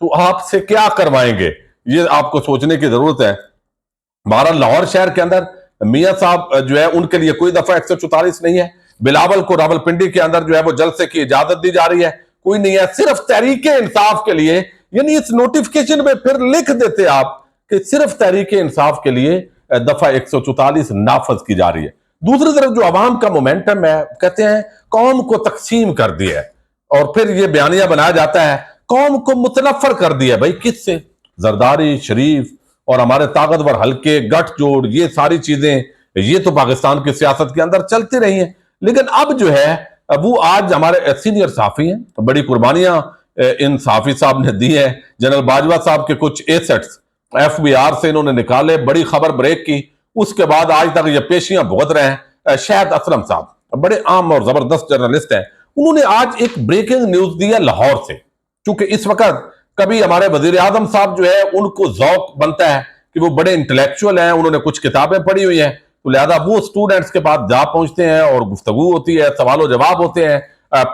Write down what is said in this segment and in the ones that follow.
تو آپ سے کیا کروائیں گے، یہ آپ کو سوچنے کی ضرورت ہے۔ بہرحال لاہور شہر کے اندر میاں صاحب جو ہے ان کے لیے کوئی دفعہ 144 نہیں ہے، بلاول کو راولپنڈی کے اندر جو ہے وہ جلسے کی اجازت دی جا رہی ہے، کوئی نہیں ہے، صرف تحریک انصاف کے لیے، یعنی اس نوٹیفکیشن میں پھر لکھ دیتے آپ کہ صرف تحریک انصاف کے لیے دفعہ 144 نافذ کی جا رہی ہے۔ دوسری طرف جو عوام کا مومنٹم ہے، کہتے ہیں قوم کو تقسیم کر دیا ہے، اور پھر یہ بیانیہ بنایا جاتا ہے قوم کو متنفر کر دیا۔ بھائی کس سے؟ زرداری، شریف اور ہمارے طاقتور حلقے، گٹھ جوڑ، یہ ساری چیزیں یہ تو پاکستان کی سیاست کے اندر چلتی رہی ہیں، لیکن اب جو ہے وہ آج ہمارے سینئر صحافی ہیں، بڑی قربانیاں ان صحافی صاحب نے دی ہیں۔ جنرل باجوہ صاحب کے کچھ ایسٹس ایف بی آر سے انہوں نے نکالے، بڑی خبر بریک کی، اس کے بعد آج تک یہ پیشیاں بھگت رہے ہیں۔ شاہد اسلم صاحب بڑے عام اور زبردست جرنلسٹ ہیں، انہوں نے آج ایک بریکنگ نیوز دیا لاہور سے، کیونکہ اس وقت کبھی ہمارے وزیر اعظم صاحب جو ہے ان کو ذوق بنتا ہے کہ وہ بڑے انٹلیکچوئل ہیں، انہوں نے کچھ کتابیں پڑھی ہوئی ہیں، تو لہذا وہ سٹوڈنٹس کے پاس جا پہنچتے ہیں اور گفتگو ہوتی ہے، سوال و جواب ہوتے ہیں،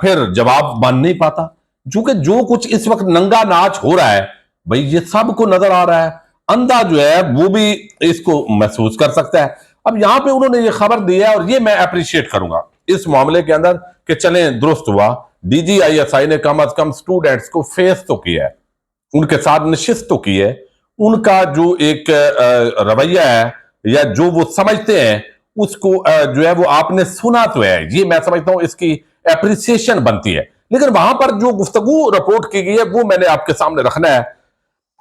پھر جواب بن نہیں پاتا، چونکہ جو کچھ اس وقت ننگا ناچ ہو رہا ہے بھئی یہ سب کو نظر آ رہا ہے، اندھا جو ہے وہ بھی اس کو محسوس کر سکتا ہے۔ اب یہاں پہ انہوں نے یہ خبر دی ہے، اور یہ میں اپریشیٹ کروں گا اس معاملے کے اندر کہ چلیں درست ہوا، ڈی جی آئی ایس آئی نے کم از کم سٹوڈنٹس کو فیس تو کیا ہے، ان کے ساتھ نشست تو کی ہے، ان کا جو ایک رویہ ہے یا جو وہ سمجھتے ہیں اس کو جو ہے وہ آپ نے سنا تو ہے، یہ میں سمجھتا ہوں اس کی اپریسیشن بنتی ہے، لیکن وہاں پر جو گفتگو رپورٹ کی گئی ہے وہ میں نے آپ کے سامنے رکھنا ہے۔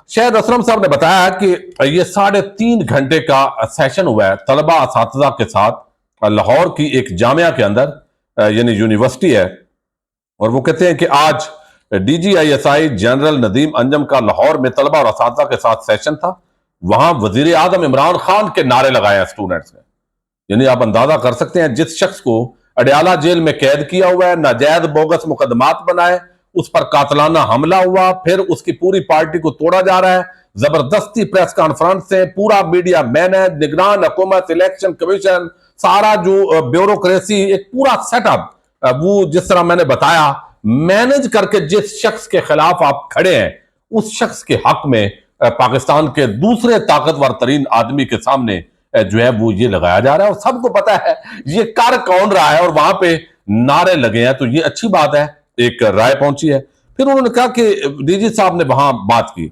شاہد اسلم صاحب نے بتایا کہ یہ 3.5 گھنٹے کا سیشن ہوا ہے طلبہ اساتذہ کے ساتھ لاہور کی ایک جامعہ کے اندر، یعنی یونیورسٹی ہے، اور وہ کہتے ہیں کہ آج D G I S I general Nadeem Anjum کا لاہور میں طلبہ اور اساتذہ کے ساتھ سیشن تھا، وہاں وزیر اعظم عمران خان کے نعرے لگائے ہیں اسٹوڈنٹس نے، یعنی آپ اندازہ کر سکتے ہیں جس شخص کو اڈیالہ جیل میں قید کیا ہوا ہے، ناجائز بوگس مقدمات بنائے، اس پر قاتلانہ حملہ ہوا، پھر اس کی پوری پارٹی کو توڑا جا رہا ہے، زبردستی پریس کانفرنس سے پورا میڈیا مینج، نگران حکومت، الیکشن کمیشن، سارا جو بیوروکریسی، ایک پورا سیٹ اپ، وہ جس طرح میں نے بتایا مینج کر کے جس شخص کے خلاف آپ کھڑے ہیں اس شخص کے حق میں پاکستان کے دوسرے طاقتور ترین آدمی کے سامنے جو ہے وہ یہ لگایا جا رہا ہے، اور سب کو پتا ہے یہ کر کون رہا ہے، اور وہاں پہ نعرے لگے ہیں، تو یہ اچھی بات ہے، ایک رائے پہنچی ہے۔ پھر انہوں نے کہا کہ ڈی جی صاحب نے وہاں بات کی،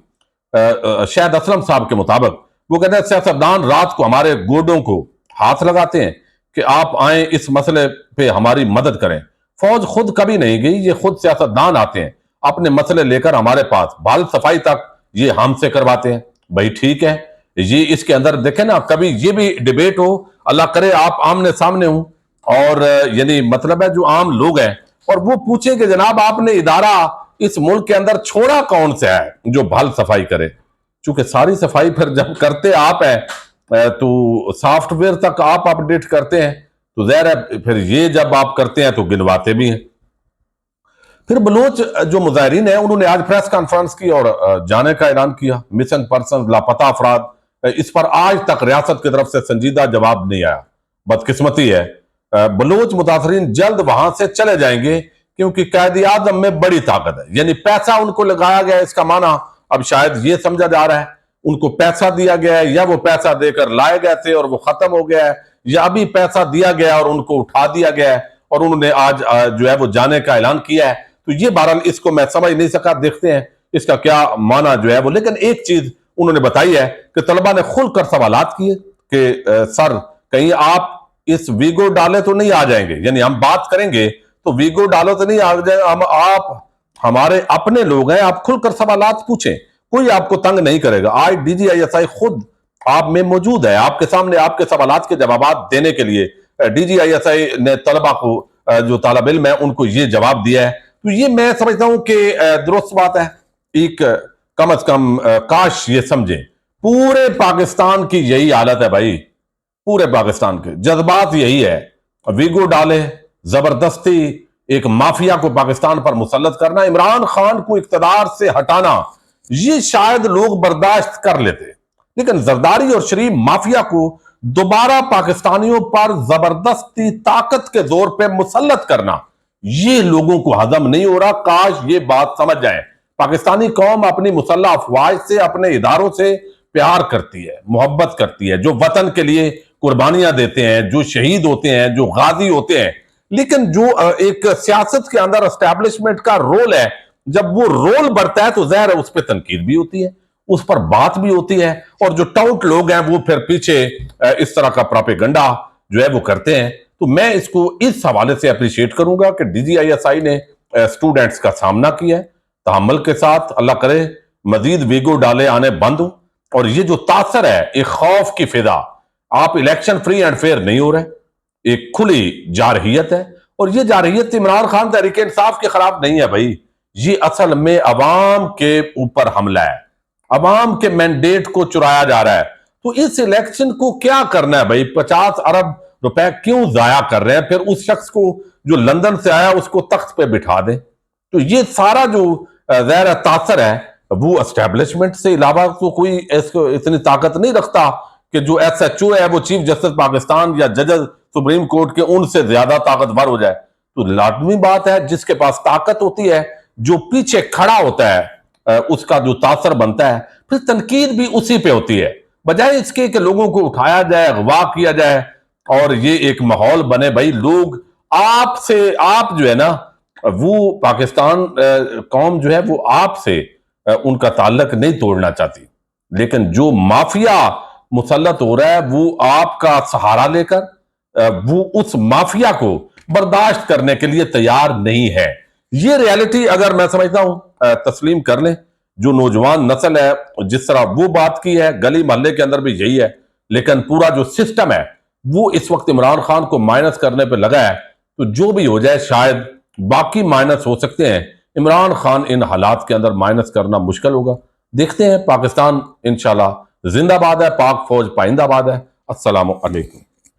شاہد اسلم صاحب کے مطابق وہ کہتے ہیں سیاستدان رات کو ہمارے گوڈوں کو ہاتھ لگاتے ہیں کہ آپ آئیں اس مسئلے پہ ہماری مدد کریں، فوج خود کبھی نہیں گئی، یہ خود سیاستدان آتے ہیں اپنے مسئلے لے کر ہمارے پاس، بال صفائی تک یہ ہم سے کرواتے ہیں۔ بھائی ٹھیک ہے، یہ اس کے اندر دیکھیں نا، کبھی یہ بھی ڈیبیٹ ہو، اللہ کرے آپ آمنے سامنے ہوں، اور یعنی مطلب ہے جو عام لوگ ہیں، اور وہ پوچھیں کہ جناب آپ نے ادارہ اس ملک کے اندر چھوڑا کون سے ہے جو بھال صفائی کرے، چونکہ ساری صفائی پھر جب کرتے آپ ہیں تو سافٹ ویئر تک آپ اپڈیٹ کرتے ہیں، تو ظاہر ہے پھر یہ جب آپ کرتے ہیں تو گنواتے بھی ہیں۔ پھر بلوچ جو مظاہرین ہیں انہوں نے آج پریس کانفرنس کی اور جانے کا اعلان کیا، مسنگ پرسنز، لاپتہ افراد، اس پر آج تک ریاست کی طرف سے سنجیدہ جواب نہیں آیا، بدقسمتی ہے۔ بلوچ متاثرین جلد وہاں سے چلے جائیں گے کیونکہ قائد اعظم میں بڑی طاقت ہے، یعنی پیسہ ان کو لگایا گیا، اس کا معنی اب شاید یہ سمجھا جا رہا ہے ان کو پیسہ دیا گیا ہے، یا وہ پیسہ دے کر لائے گئے تھے اور وہ ختم ہو گیا ہے، یا ابھی پیسہ دیا گیا اور ان کو اٹھا دیا گیا ہے اور انہوں نے آج جو ہے وہ جانے کا اعلان کیا ہے۔ تو یہ بہرحال اس کو میں سمجھ نہیں سکا، دیکھتے ہیں اس کا کیا معنی جو ہے وہ، لیکن ایک چیز انہوں نے بتائی ہے کہ طلبہ نے کھل کر سوالات کیے کہ سر کہیں آپ اس ویگو ڈالے تو نہیں آ جائیں گے، یعنی ہم بات کریں گے تو ویگو ڈالو تو نہیں آ جائیں، آپ ہمارے اپنے لوگ ہیں، آپ کھل کر سوالات پوچھیں، کوئی آپ کو تنگ نہیں کرے گا۔ آج ڈی جی آئی ایس آئی خود آپ میں موجود ہے، آپ کے سامنے آپ کے سوالات کے جوابات دینے کے لیے ڈی جی آئی ایس آئی نے طلبہ کو، جو طالب علم ہے ان کو یہ جواب دیا ہے، تو یہ میں سمجھتا ہوں کہ درست بات ہے۔ ایک کم از کم کاش یہ سمجھیں پورے پاکستان کی یہی حالت ہے بھائی، پورے پاکستان کے جذبات یہی ہے، ویگو ڈالے، زبردستی ایک مافیا کو پاکستان پر مسلط کرنا، عمران خان کو اقتدار سے ہٹانا، یہ شاید لوگ برداشت کر لیتے، لیکن زرداری اور شریف مافیا کو دوبارہ پاکستانیوں پر زبردستی طاقت کے زور پہ مسلط کرنا، یہ لوگوں کو ہضم نہیں ہو رہا۔ کاش یہ بات سمجھ جائیں پاکستانی قوم اپنی مسلح افواج سے، اپنے اداروں سے پیار کرتی ہے، محبت کرتی ہے، جو وطن کے لیے قربانیاں دیتے ہیں، جو شہید ہوتے ہیں، جو غازی ہوتے ہیں۔ لیکن جو ایک سیاست کے اندر اسٹیبلشمنٹ کا رول ہے، جب وہ رول بڑھتا ہے تو ظاہر ہے اس پہ تنقید بھی ہوتی ہے، اس پر بات بھی ہوتی ہے، اور جو ٹاؤٹ لوگ ہیں وہ پھر پیچھے اس طرح کا پراپیگنڈا جو ہے وہ کرتے ہیں۔ تو میں اس کو اس حوالے سے اپریشیٹ کروں گا کہ ڈی جی آئی ایس آئی نے اسٹوڈنٹس کا سامنا کیا ہے تحمل کے ساتھ۔ اللہ کرے مزید ویگو ڈالے آنے بند ہو، اور یہ جو تاثر ہے ایک خوف کی فضا، آپ الیکشن فری اینڈ فیئر نہیں ہو رہے، ایک کھلی جارحیت ہے، اور یہ جارحیت عمران خان تحریک انصاف کے خلاف نہیں ہے بھائی، یہ اصل میں عوام کے اوپر حملہ ہے، عوام کے مینڈیٹ کو چرایا جا رہا ہے۔ تو اس الیکشن کو کیا کرنا ہے بھائی؟ 50 ارب روپے کیوں ضائع کر رہے ہیں؟ پھر اس شخص کو جو لندن سے آیا اس کو تخت پہ بٹھا دیں۔ تو یہ سارا جو ظاہر تاثر ہے وہ اسٹیبلشمنٹ سے علاوہ تو کوئی اتنی طاقت نہیں رکھتا کہ جو ایس ایچ او ہے وہ چیف جسٹس پاکستان یا ججز سپریم کورٹ کے ان سے زیادہ طاقتور ہو جائے۔ تو لازمی بات ہے جس کے پاس طاقت ہوتی ہے، جو پیچھے کھڑا ہوتا ہے، اس کا جو تاثر بنتا ہے، پھر تنقید بھی اسی پہ ہوتی ہے، بجائے اس کے کہ لوگوں کو اٹھایا جائے، اغوا کیا جائے اور یہ ایک ماحول بنے بھائی لوگ آپ جو ہے نا وہ پاکستان قوم جو ہے وہ آپ سے ان کا تعلق نہیں توڑنا چاہتی، لیکن جو مافیا مسلط ہو رہا ہے وہ آپ کا سہارا لے کر وہ اس مافیا کو برداشت کرنے کے لیے تیار نہیں ہے۔ یہ ریالٹی اگر میں سمجھتا ہوں تسلیم کر لیں، جو نوجوان نسل ہے جس طرح وہ بات کی ہے، گلی محلے کے اندر بھی یہی ہے، لیکن پورا جو سسٹم ہے وہ اس وقت عمران خان کو مائنس کرنے پہ لگا ہے۔ تو جو بھی ہو جائے شاید باقی مائنس ہو سکتے ہیں، عمران خان ان حالات کے اندر مائنس کرنا مشکل ہوگا۔ دیکھتے ہیں، پاکستان انشاءاللہ زندہ باد ہے، پاک فوج پائندہ باد ہے۔ السلام علیکم۔